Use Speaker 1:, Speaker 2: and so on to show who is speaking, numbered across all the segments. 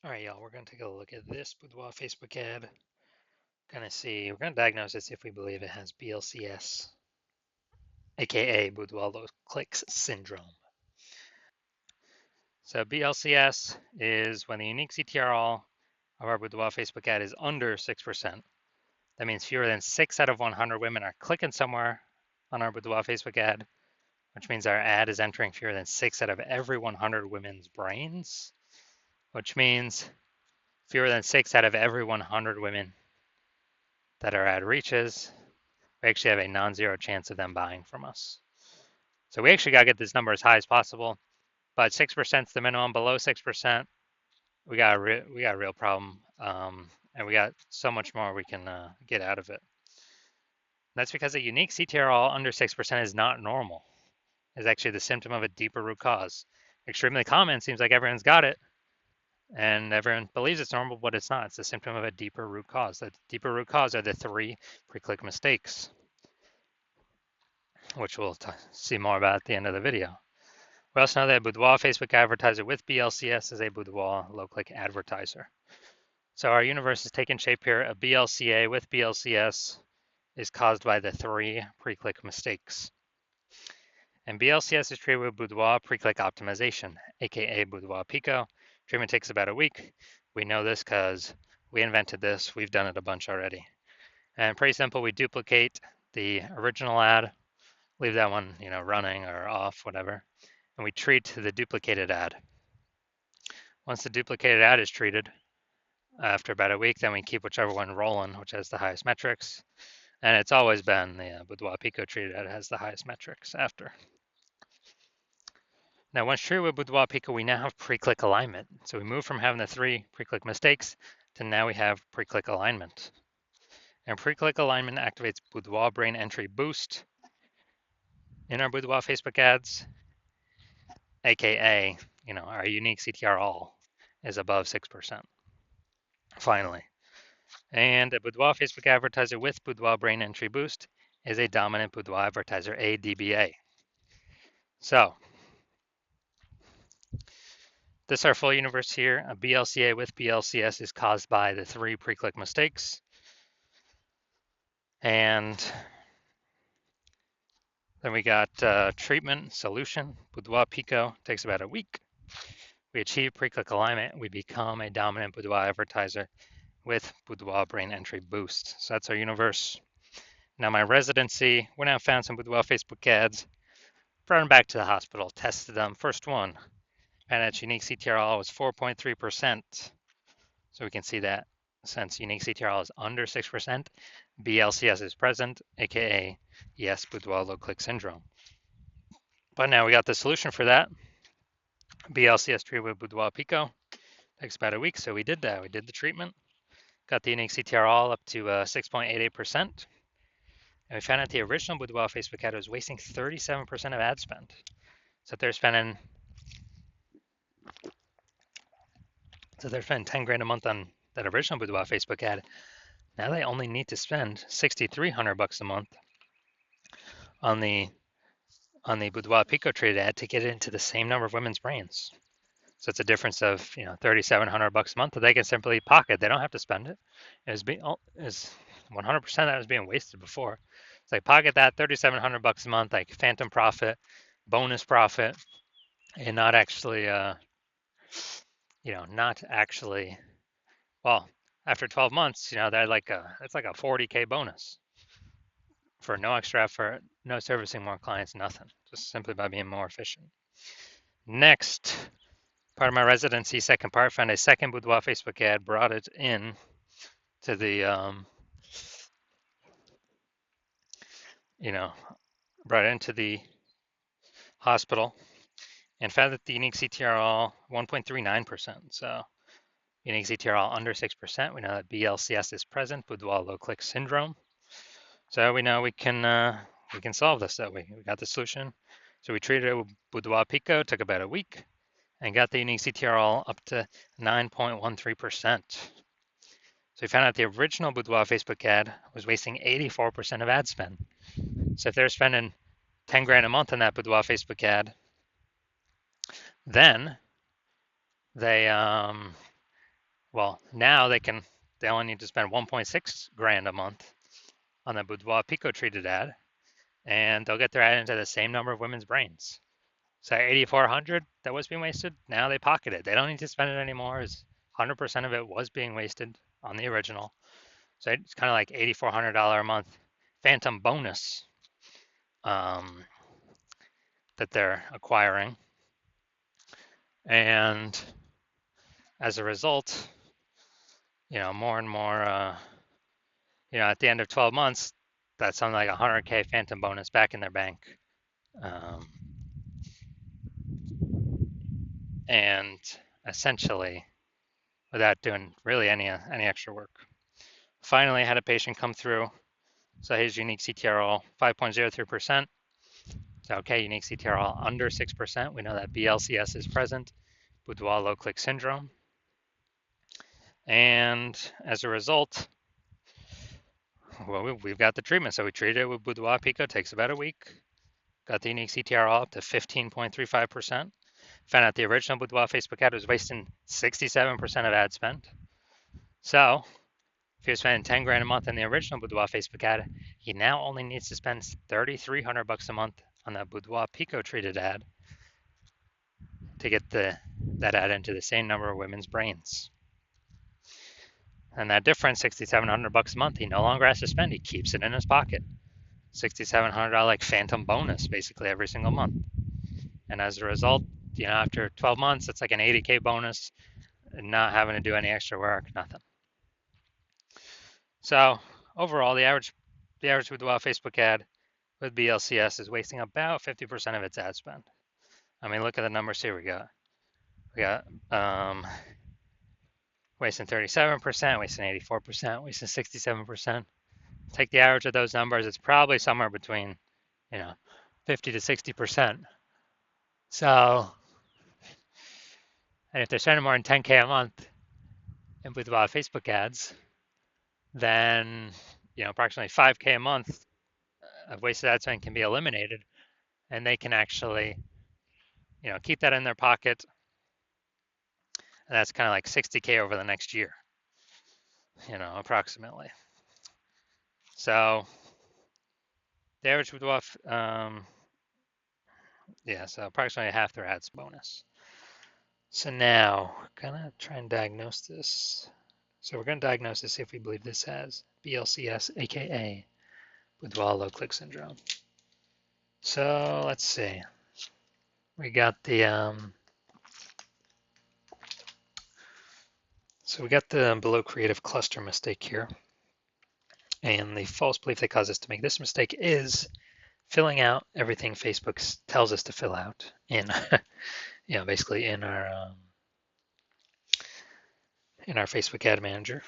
Speaker 1: All right, y'all, we're going to take a look at this Boudoir Facebook ad. We're going to diagnose it, see if we believe it has BLCS, aka Boudoir low clicks syndrome. So BLCS is when the unique CTRL of our Boudoir Facebook ad is under 6%. That means fewer than 6 out of 100 women are clicking somewhere on our Boudoir Facebook ad, which means our ad is entering fewer than 6 out of every 100 women's brains, which means fewer than 6 out of every 100 women that our ad reaches, we actually have a non-zero chance of them buying from us. So we actually got to get this number as high as possible, but 6% is the minimum. Below 6%, we got a real problem, and we got so much more we can get out of it. That's because a unique CTRL under 6% is not normal. It's actually the symptom of a deeper root cause. Extremely common, seems like everyone's got it, and everyone believes it's normal, but it's not. It's the symptom of a deeper root cause. The deeper root cause are the 3 pre-click mistakes, which we'll see more about at the end of the video. We also know that a Boudoir Facebook advertiser with BLCS is a Boudoir low-click advertiser. So our universe is taking shape here. A BLCA with BLCS is caused by the 3 pre-click mistakes. And BLCS is treated with Boudoir pre-click optimization, aka Boudoir Pico. Treatment takes about a week. We know this because we invented this. We've done it a bunch already. And pretty simple, we duplicate the original ad, leave that one, running or off, whatever, and we treat the duplicated ad. Once the duplicated ad is treated, after about a week, then we keep whichever one rolling, which has the highest metrics. And it's always been the Boudoir Pico treated ad has the highest metrics after. Now, once treated with Boudoir Pico, we now have pre-click alignment. So we move from having the 3 pre-click mistakes to now we have pre-click alignment. And pre-click alignment activates Boudoir brain entry boost in our Boudoir Facebook ads, aka, our unique CTR all is above 6%. Finally. And a Boudoir Facebook advertiser with Boudoir brain entry boost is a dominant Boudoir advertiser, a DBA. So this is our full universe here. A BLCA with BLCS is caused by the 3 pre-click mistakes. And then we got treatment, solution. Boudoir Pico takes about a week. We achieve pre-click alignment. We become a dominant Boudoir advertiser with Boudoir brain entry boost. So that's our universe. Now my residency, we now found some Boudoir Facebook ads, brought them back to the hospital, tested them. First one, and its unique CTRL was 4.3%. So we can see that since unique CTRL is under 6%, BLCS is present, aka yes, Boudoir low click syndrome. But now we got the solution for that. BLCS treated with Boudoir Pico. Takes about a week, so we did that. We did the treatment, got the unique CTRL up to 6.88%. And we found out the original Boudoir Facebook ad was wasting 37% of ad spend. So they're spending 10 grand a month on that original Boudoir Facebook ad. Now they only need to spend $6,300 a month on the Boudoir Pico traded ad to get it into the same number of women's brains. So it's a difference of $3,700 a month that they can simply pocket. They don't have to spend it. Is 100% that was being wasted before. It's like pocket that $3,700 a month, like phantom profit, bonus profit, and not actually well, after 12 months, they're it's like a 40K bonus for no extra effort, no servicing more clients, nothing, just simply by being more efficient. Next, part of my residency, second part, found a second Boudoir Facebook ad, brought it in to the, brought it into the hospital and found that the unique CTRL 1.39%. So unique CTRL under 6%. We know that BLCS is present, Boudoir low click syndrome. So we know we can solve this that way. We got the solution. So we treated it with Boudoir Pico, took about a week, and got the unique CTRL up to 9.13%. So we found out the original Boudoir Facebook ad was wasting 84% of ad spend. So if they're spending 10 grand a month on that Boudoir Facebook ad, then they Well, now they only need to spend 1.6 grand a month on the Boudoir Pico treated ad, and they'll get their ad into the same number of women's brains. So 8,400 that was being wasted, now they pocket it. They don't need to spend it anymore. 100% of it was being wasted on the original. So it's kind of like $8,400 a month phantom bonus um, that they're acquiring. And as a result, more and more, at the end of 12 months, that's something like 100K phantom bonus back in their bank. Um, and essentially, without doing really any extra work. Finally, I had a patient come through. So his unique CTRL 5.03%. So okay, unique CTRL under 6%. We know that BLCS is present, Boudoir low click syndrome. And as a result, well, we've got the treatment. So we treated it with Boudoir Pico. Takes about a week. Got the unique CTRL up to 15.35%. Found out the original Boudoir Facebook ad was wasting 67% of ad spend. So if you're spending 10 grand a month on the original Boudoir Facebook ad, he now only needs to spend 3,300 bucks a month on that Boudoir Pico treated ad to get that ad into the same number of women's brains. And that difference, 6,700 bucks a month, he no longer has to spend. He keeps it in his pocket. $6,700 like phantom bonus basically every single month. And as a result, after 12 months, it's like an 80K bonus, not having to do any extra work, nothing. So overall, the average Boudoir Facebook ad with BLCS is wasting about 50% of its ad spend. I mean, look at the numbers here. We got wasting 37%, wasting 84%, wasting 67%. Take the average of those numbers, it's probably somewhere between, 50 to 60%. So, and if they're spending more than 10K a month in Boudoir Facebook ads, then, approximately 5K a month of wasted ad spend can be eliminated, and they can actually, keep that in their pocket. And that's kind of like 60K over the next year, approximately. So the average Boudoir, so approximately half their ads bonus. So now we're gonna try and diagnose this. So we're gonna diagnose this if we believe this has BLCS, aka Boudoir low click syndrome. So let's see. We got the below creative cluster mistake here. And the false belief that caused us to make this mistake is filling out everything Facebook tells us to fill out in, basically in our Facebook ad manager.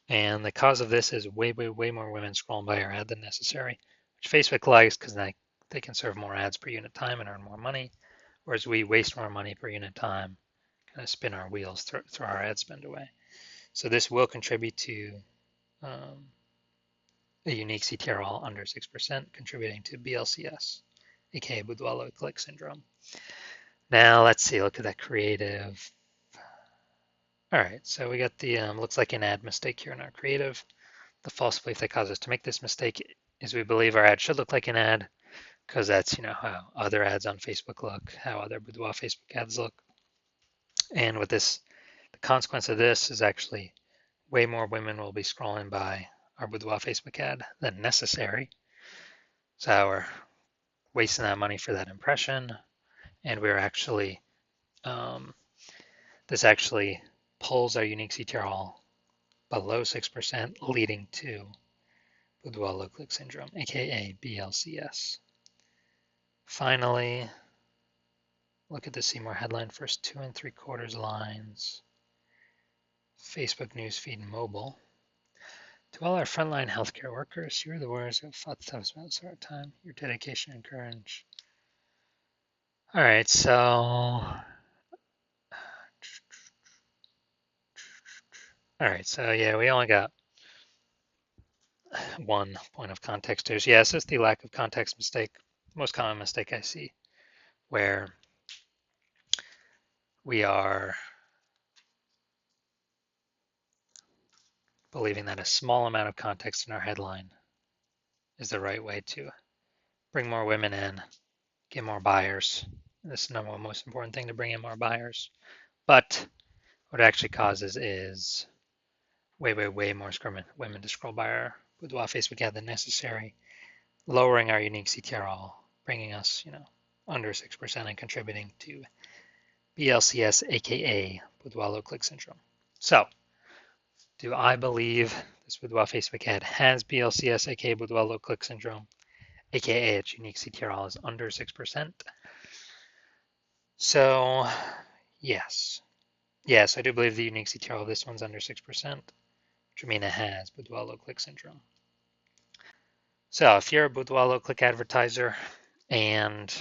Speaker 1: And the cause of this is way more women scrolling by our ad than necessary, which Facebook likes because they can serve more ads per unit time and earn more money, whereas we waste more money per unit time, kind of spin our wheels, throw our ad spend away. So this will contribute to a unique CTRL under 6%, contributing to BLCS, aka Boudoir low click syndrome. Now let's see, look at that creative. All right, so we got the looks like an ad mistake here in our creative. The false belief that caused us to make this mistake is we believe our ad should look like an ad because that's how other ads on Facebook look, how other Boudoir Facebook ads look. And with this, the consequence of this is actually way more women will be scrolling by our Boudoir Facebook ad than necessary. So we're wasting that money for that impression, and we're actually this actually pulls our unique CTRL below 6%, leading to Boudoir low click syndrome, aka BLCS. Finally, look at the see more headline, first 2 3/4 lines. Facebook newsfeed mobile. To all our frontline healthcare workers, you are the warriors who have fought the toughest battles of our time. Your dedication and courage. All right, so yeah, we only got one point of context here. So yeah, it's just the lack of context mistake, most common mistake I see, where we are believing that a small amount of context in our headline is the right way to bring more women in, get more buyers. This is the number one most important thing, to bring in more buyers. But what it actually causes is way more women to scroll by our Boudoir Facebook ad than necessary, lowering our unique CTRL, bringing us, under 6% and contributing to BLCS, aka Boudoir low click syndrome. So, do I believe this Boudoir Facebook ad has BLCS, aka Boudoir low click syndrome, aka its unique CTRL is under 6%? So, yes. Yes, I do believe the unique CTRL of this one's under 6%, which would mean it has Boudoir low click syndrome. So if you're a Boudoir low click advertiser and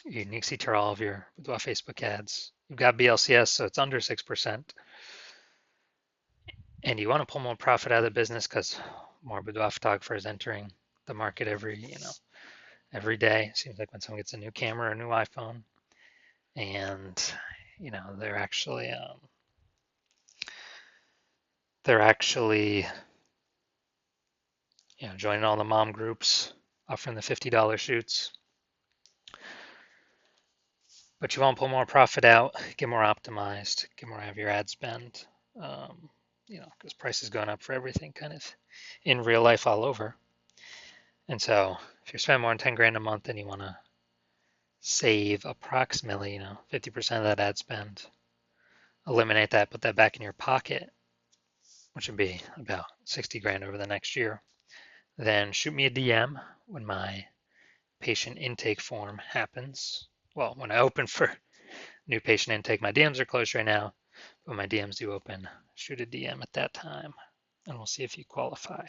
Speaker 1: your unique CTRL of your Boudoir Facebook ads, you've got BLCS, so it's under 6%, and you want to pull more profit out of the business because more Boudoir photographers entering the market every day. It seems like when someone gets a new camera or a new iPhone, and they're actually joining all the mom groups, offering the $50 shoots. But you want to pull more profit out, get more optimized, get more out of your ad spend, because price is going up for everything kind of in real life all over. And so if you're spending more than 10 grand a month and you want to save approximately, 50% of that ad spend, eliminate that, put that back in your pocket, which would be about 60 grand over the next year, then shoot me a DM when my patient intake form happens. Well, when I open for new patient intake, my DMs are closed right now, but when my DMs do open, shoot a DM at that time, and we'll see if you qualify.